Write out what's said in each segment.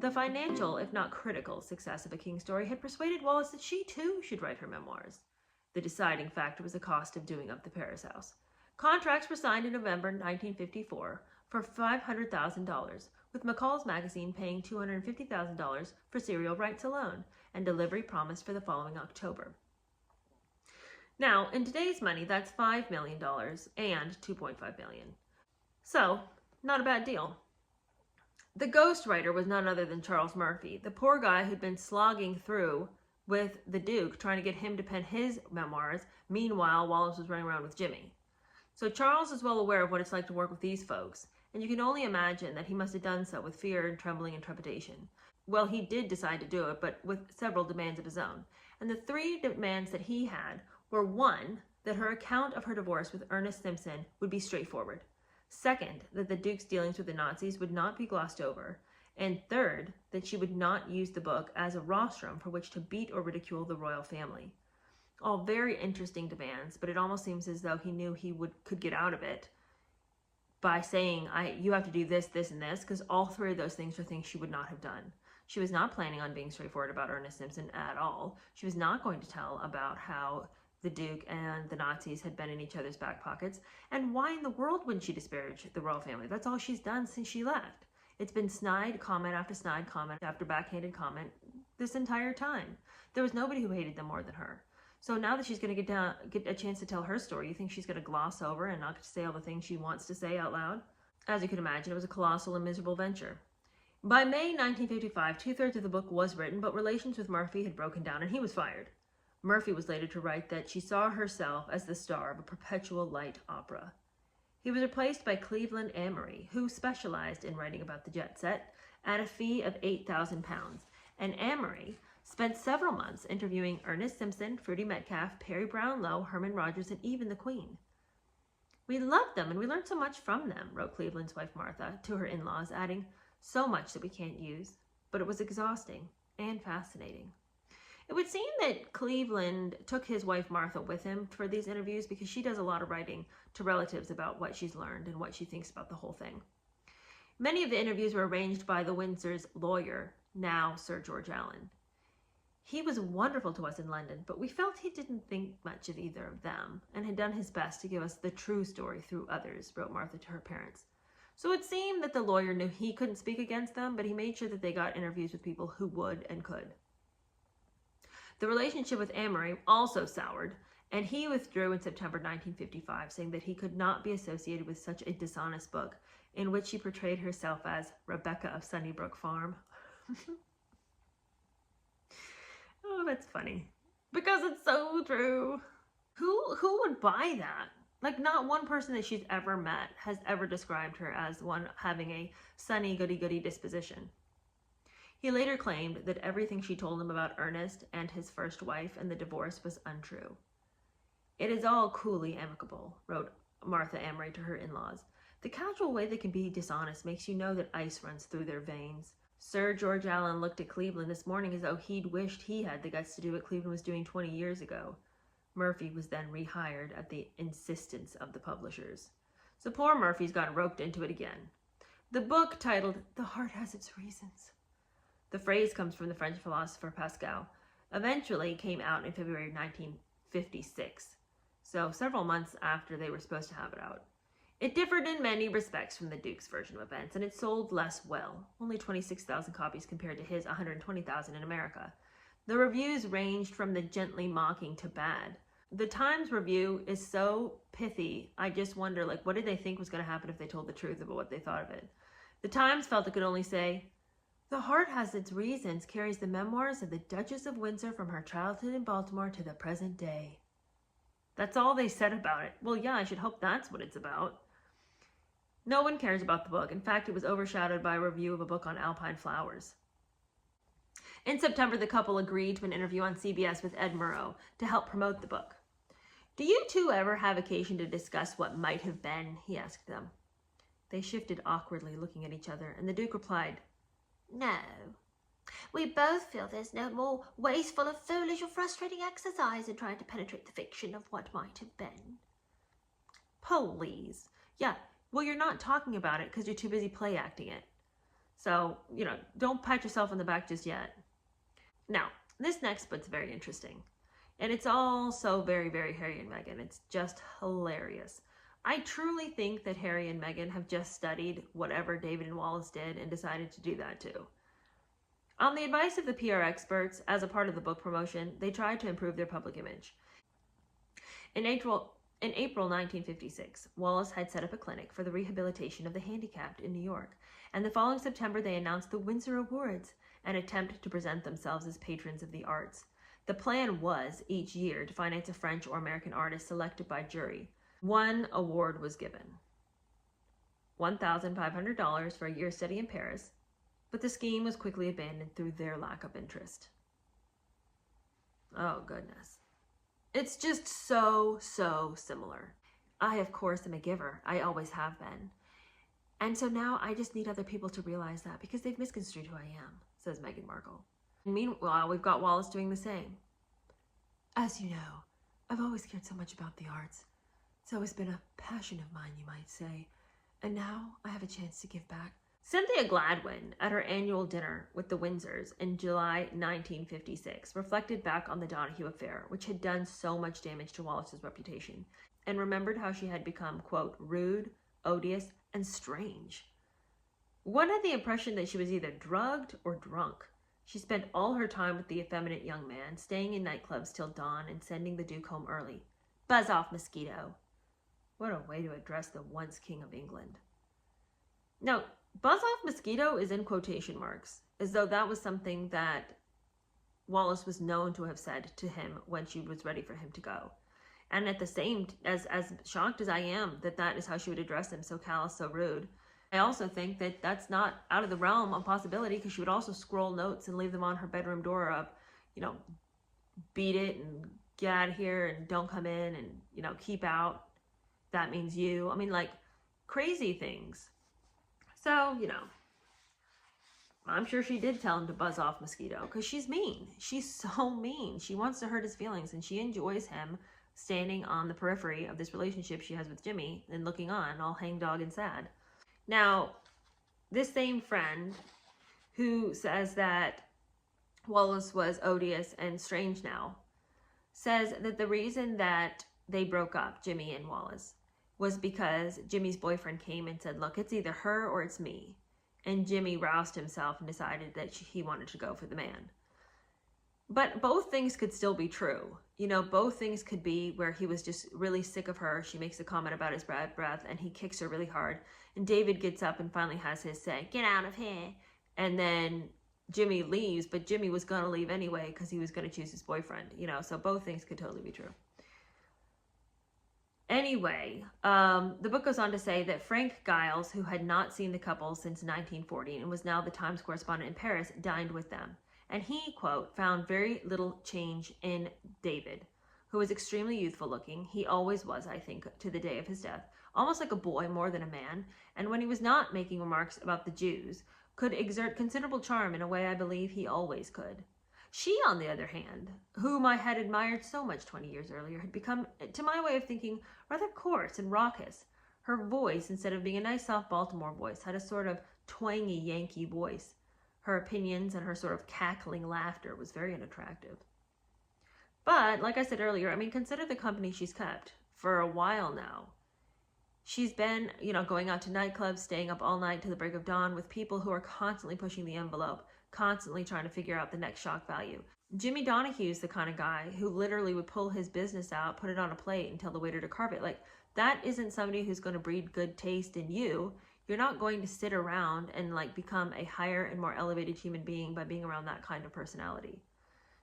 The financial, if not critical, success of A King's Story had persuaded Wallis that she too should write her memoirs. The deciding factor was the cost of doing up the Paris house. Contracts were signed in November 1954 for $500,000, with McCall's magazine paying $250,000 for serial rights alone, and delivery promised for the following October. Now, in today's money, that's $5 million and $2.5 million. So, not a bad deal. The ghostwriter was none other than Charles Murphy, the poor guy who'd been slogging through with the Duke, trying to get him to pen his memoirs. Meanwhile, Wallis was running around with Jimmy. So Charles is well aware of what it's like to work with these folks, and you can only imagine that he must have done so with fear and trembling and trepidation. Well, he did decide to do it, but with several demands of his own. And the three demands that he had were: one, that her account of her divorce with Ernest Simpson would be straightforward; second, that the Duke's dealings with the Nazis would not be glossed over; and third, that she would not use the book as a rostrum for which to beat or ridicule the royal family. All very interesting demands, but it almost seems as though he knew he could get out of it by saying, you have to do this, this, and this, because all three of those things are things she would not have done. She was not planning on being straightforward about Ernest Simpson at all. She was not going to tell about how the Duke and the Nazis had been in each other's back pockets, and why in the world wouldn't she disparage the royal family? That's all she's done since she left. It's been snide comment after snide comment after backhanded comment this entire time. There was nobody who hated them more than her. So now that she's going to get a chance to tell her story, you think she's going to gloss over and not say all the things she wants to say out loud? As you can imagine, it was a colossal and miserable venture. By May 1955, 2/3 of the book was written, but relations with Murphy had broken down and he was fired. Murphy was later to write that she saw herself as the star of a perpetual light opera. He was replaced by Cleveland Amory, who specialized in writing about the jet set at a fee of £8,000, and Amory spent several months interviewing Ernest Simpson, Fruity Metcalf, Perry Brownlow, Herman Rogers, and even the Queen. "We loved them and we learned so much from them," wrote Cleveland's wife Martha to her in-laws, adding, "so much that we can't use, but it was exhausting and fascinating." It would seem that Cleveland took his wife Martha with him for these interviews because she does a lot of writing to relatives about what she's learned and what she thinks about the whole thing. Many of the interviews were arranged by the Windsor's lawyer, now Sir George Allen. "He was wonderful to us in London, but we felt he didn't think much of either of them and had done his best to give us the true story through others," wrote Martha to her parents. So it seemed that the lawyer knew he couldn't speak against them, but he made sure that they got interviews with people who would and could. The relationship with Amory also soured, and he withdrew in September 1955, saying that he could not be associated with such a dishonest book in which she portrayed herself as Rebecca of Sunnybrook Farm. Oh, that's funny. Because it's so true. Who would buy that? Like, not one person that she's ever met has ever described her as one having a sunny, goody-goody disposition. He later claimed that everything she told him about Ernest and his first wife and the divorce was untrue. "It is all coolly amicable," wrote Martha Amory to her in-laws. "The casual way they can be dishonest makes you know that ice runs through their veins." Sir George Allen looked at Cleveland this morning as though he'd wished he had the guts to do what Cleveland was doing 20 years ago. Murphy was then rehired at the insistence of the publishers. So poor Murphy's got roped into it again. The book, titled "The Heart Has Its Reasons," the phrase comes from the French philosopher Pascal, eventually came out in February 1956, so several months after they were supposed to have it out. It differed in many respects from the Duke's version of events, and it sold less well, only 26,000 copies compared to his 120,000 in America. The reviews ranged from the gently mocking to bad. The Times review is so pithy, I just wonder, what did they think was going to happen if they told the truth about what they thought of it? The Times felt it could only say, "The Heart Has Its Reasons carries the memoirs of the Duchess of Windsor from her childhood in Baltimore to the present day." That's all they said about it. Well, yeah, I should hope that's what it's about. No one cares about the book. In fact, it was overshadowed by a review of a book on alpine flowers. In September, the couple agreed to an interview on CBS with Ed Murrow to help promote the book. "Do you two ever have occasion to discuss what might have been?" he asked them. They shifted awkwardly, looking at each other, and the Duke replied, "No. We both feel there's no more wasteful or foolish or frustrating exercise in trying to penetrate the fiction of what might have been." Please. Yeah, well, you're not talking about it because you're too busy play acting it. So, don't pat yourself on the back just yet. Now, this next bit's very interesting. And it's all so very, very Harry and Meghan. It's just hilarious. I truly think that Harry and Meghan have just studied whatever David and Wallace did and decided to do that too. On the advice of the PR experts, as a part of the book promotion, they tried to improve their public image. In April 1956, Wallace had set up a clinic for the rehabilitation of the handicapped in New York, and the following September they announced the Windsor Awards, an attempt to present themselves as patrons of the arts. The plan was, each year, to finance a French or American artist selected by jury. One award was given, $1,500 for a year's study in Paris, but the scheme was quickly abandoned through their lack of interest. Oh, goodness. It's just so similar. I, of course, am a giver. I always have been. And so now I just need other people to realize that because they've misconstrued who I am, says Meghan Markle. And meanwhile, we've got Wallace doing the same. As you know, I've always cared so much about the arts. It's always been a passion of mine, you might say. And now I have a chance to give back. Cynthia Gladwin, at her annual dinner with the Windsors in July 1956, reflected back on the Donahue affair, which had done so much damage to Wallace's reputation, and remembered how she had become, quote, rude, odious, and strange. One had the impression that she was either drugged or drunk. She spent all her time with the effeminate young man, staying in nightclubs till dawn and sending the Duke home early. Buzz off, mosquito. What a way to address the once King of England. Now, buzz off mosquito is in quotation marks, as though that was something that Wallace was known to have said to him when she was ready for him to go. And at the same, as shocked as I am that is how she would address him, so callous, so rude, I also think that that's not out of the realm of possibility, because she would also scroll notes and leave them on her bedroom door of, beat it and get out of here and don't come in and, keep out. That means you. I mean, like, crazy things. So, I'm sure she did tell him to buzz off, mosquito, because she's mean. She's so mean. She wants to hurt his feelings, and she enjoys him standing on the periphery of this relationship she has with Jimmy and looking on, all hangdog and sad. Now, this same friend who says that Wallace was odious and strange now says that the reason that they broke up, Jimmy and Wallace, was because Jimmy's boyfriend came and said, look, it's either her or it's me. And Jimmy roused himself and decided that he wanted to go for the man. But both things could still be true. Both things could be where he was just really sick of her. She makes a comment about his bad breath and he kicks her really hard. And David gets up and finally has his say, get out of here. And then Jimmy leaves, but Jimmy was going to leave anyway because he was going to choose his boyfriend, so both things could totally be true. Anyway, the book goes on to say that Frank Giles, who had not seen the couple since 1940 and was now the Times correspondent in Paris, dined with them. And he, quote, found very little change in David, who was extremely youthful looking. He always was, I think, to the day of his death, almost like a boy more than a man. And when he was not making remarks about the Jews, could exert considerable charm in a way I believe he always could. She, on the other hand, whom I had admired so much 20 years earlier, had become, to my way of thinking, rather coarse and raucous. Her voice, instead of being a nice soft Baltimore voice, had a sort of twangy Yankee voice. Her opinions and her sort of cackling laughter was very unattractive. But, like I said earlier, consider the company she's kept for a while now. She's been, going out to nightclubs, staying up all night to the break of dawn with people who are constantly pushing the envelope, constantly trying to figure out the next shock value. Jimmy Donahue's the kind of guy who literally would pull his business out, put it on a plate, and tell the waiter to carve it. Like, that isn't somebody who's going to breed good taste in you. You're not going to sit around and become a higher and more elevated human being by being around that kind of personality.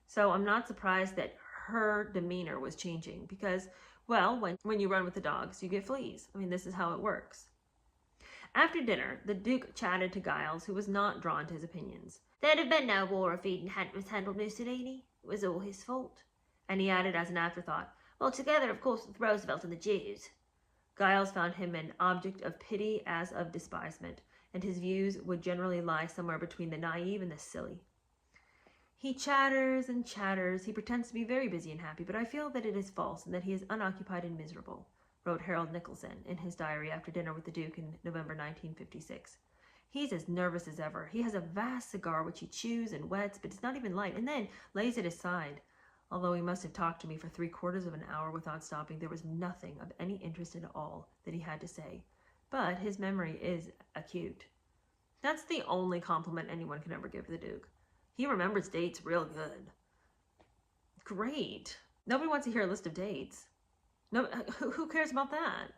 So I'm not surprised that her demeanor was changing because, well, when you run with the dogs, you get fleas. This is how it works. After dinner, the Duke chatted to Giles, who was not drawn to his opinions. There'd have been no war if he'd hadn't mishandled Mussolini. It was all his fault. And he added as an afterthought, well, together, of course, with Roosevelt and the Jews. Giles found him an object of pity as of despisement, and his views would generally lie somewhere between the naive and the silly. He chatters and chatters. He pretends to be very busy and happy, but I feel that it is false and that he is unoccupied and miserable, wrote Harold Nicholson in his diary after dinner with the Duke in November 1956. He's as nervous as ever. He has a vast cigar which he chews and wets, but it's not even light, and then lays it aside. Although he must have talked to me for 3/4 of an hour without stopping, there was nothing of any interest at all that he had to say. But his memory is acute. That's the only compliment anyone can ever give the Duke. He remembers dates real good. Great. Nobody wants to hear a list of dates. No, who cares about that?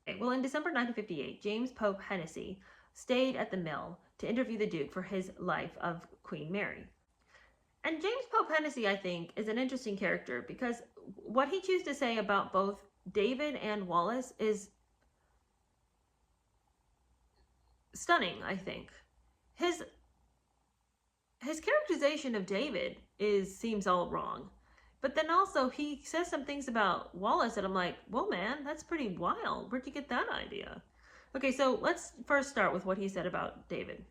Okay, well, in December 1958, James Pope Hennessy stayed at the mill to interview the Duke for his Life of Queen Mary. And James Pope Hennessy, I think, is an interesting character because what he chooses to say about both David and Wallace is stunning, I think. His characterization of David seems all wrong. But then also he says some things about Wallace that I'm like, well, man, that's pretty wild. Where'd you get that idea? Okay, so let's first start with what he said about David.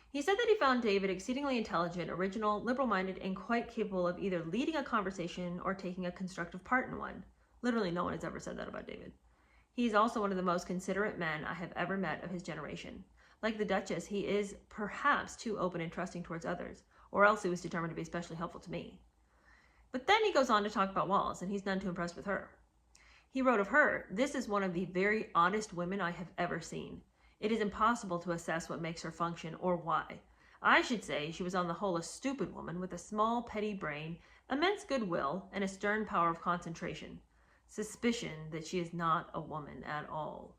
He said that he found David exceedingly intelligent, original, liberal-minded, and quite capable of either leading a conversation or taking a constructive part in one. Literally, no one has ever said that about David. He is also one of the most considerate men I have ever met of his generation. Like the Duchess, he is perhaps too open and trusting towards others, or else he was determined to be especially helpful to me. But then he goes on to talk about Wallace, and he's none too impressed with her. He wrote of her, "This is one of the very oddest women I have ever seen. It is impossible to assess what makes her function or why. I should say she was on the whole a stupid woman with a small, petty brain, immense goodwill, and a stern power of concentration. Suspicion that she is not a woman at all.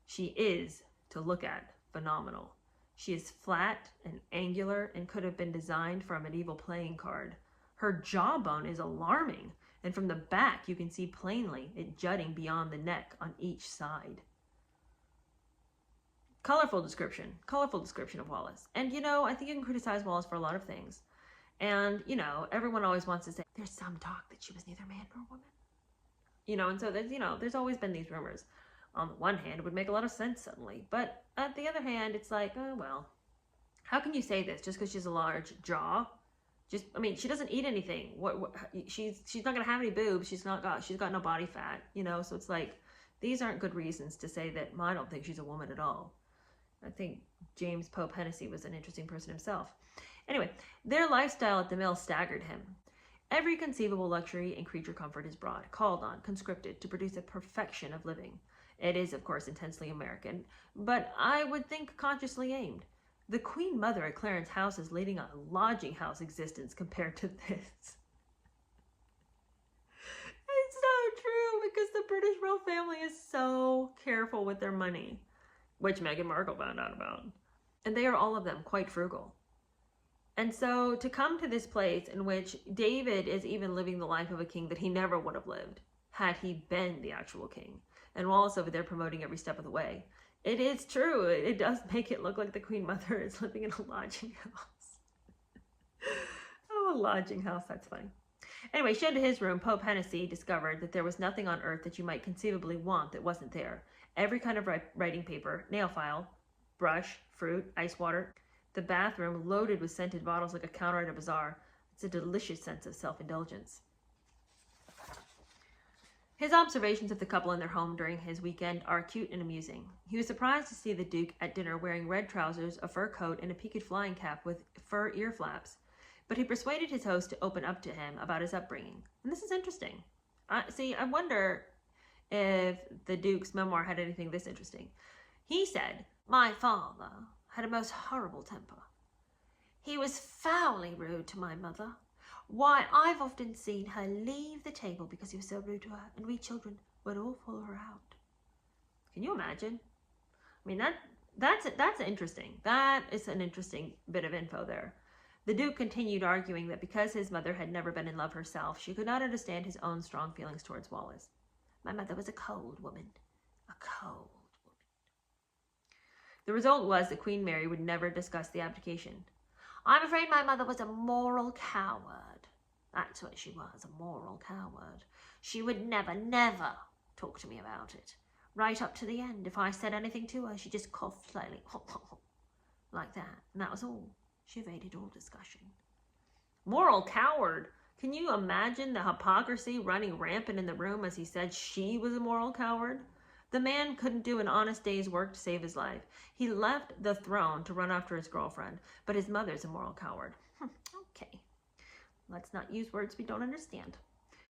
She is, to look at, phenomenal. She is flat and angular and could have been designed for a medieval playing card. Her jawbone is alarming, and from the back you can see plainly it jutting beyond the neck on each side." Colorful description of Wallace. And, I think you can criticize Wallace for a lot of things. And, everyone always wants to say, there's some talk that she was neither man nor woman. And so there's always been these rumors. On the one hand, it would make a lot of sense suddenly. But at the other hand, it's like, oh, well, how can you say this just because she's a large jaw? She doesn't eat anything. She's not going to have any boobs. She's got no body fat, so it's like, these aren't good reasons to say that, I don't think she's a woman at all. I think James Pope Hennessy was an interesting person himself. Anyway, their lifestyle at the mill staggered him. Every conceivable luxury and creature comfort is brought, called on, conscripted to produce a perfection of living. It is, of course, intensely American, but I would think consciously aimed. The Queen Mother at Clarence House is leading a lodging house existence compared to this. It's so true because the British royal family is so careful with their money, which Meghan Markle found out about. And they are all of them quite frugal. And so to come to this place in which David is even living the life of a king that he never would have lived had he been the actual king, and Wallace over there promoting every step of the way. It is true. It does make it look like the Queen Mother is living in a lodging house. Oh, a lodging house. That's funny. Anyway, shown to his room, Pope Hennessy discovered that there was nothing on earth that you might conceivably want that wasn't there. Every kind of writing paper, nail file, brush, fruit, ice water. The bathroom loaded with scented bottles like a counter at a bazaar. It's a delicious sense of self-indulgence. His observations of the couple in their home during his weekend are cute and amusing. He was surprised to see the Duke at dinner wearing red trousers, a fur coat, and a peaked flying cap with fur ear flaps. But he persuaded his host to open up to him about his upbringing. And this is interesting. I wonder if the Duke's memoir had anything this interesting. He said, "My father had a most horrible temper. He was foully rude to my mother. Why, I've often seen her leave the table because he was so rude to her, and we children would all follow her out." Can you imagine? That's interesting. That is an interesting bit of info there. The Duke continued arguing that because his mother had never been in love herself, she could not understand his own strong feelings towards Wallace. "My mother was a cold woman. A cold woman." The result was that Queen Mary would never discuss the abdication. "I'm afraid my mother was a moral coward." That's what she was, a moral coward. "She would never talk to me about it. Right up to the end, if I said anything to her, she just coughed slightly, like that, and that was all. She evaded all discussion." Moral coward. Can you imagine the hypocrisy running rampant in the room as he said she was a moral coward? The man couldn't do an honest day's work to save his life. He left the throne to run after his girlfriend, but his mother's a moral coward. Okay, let's not use words we don't understand.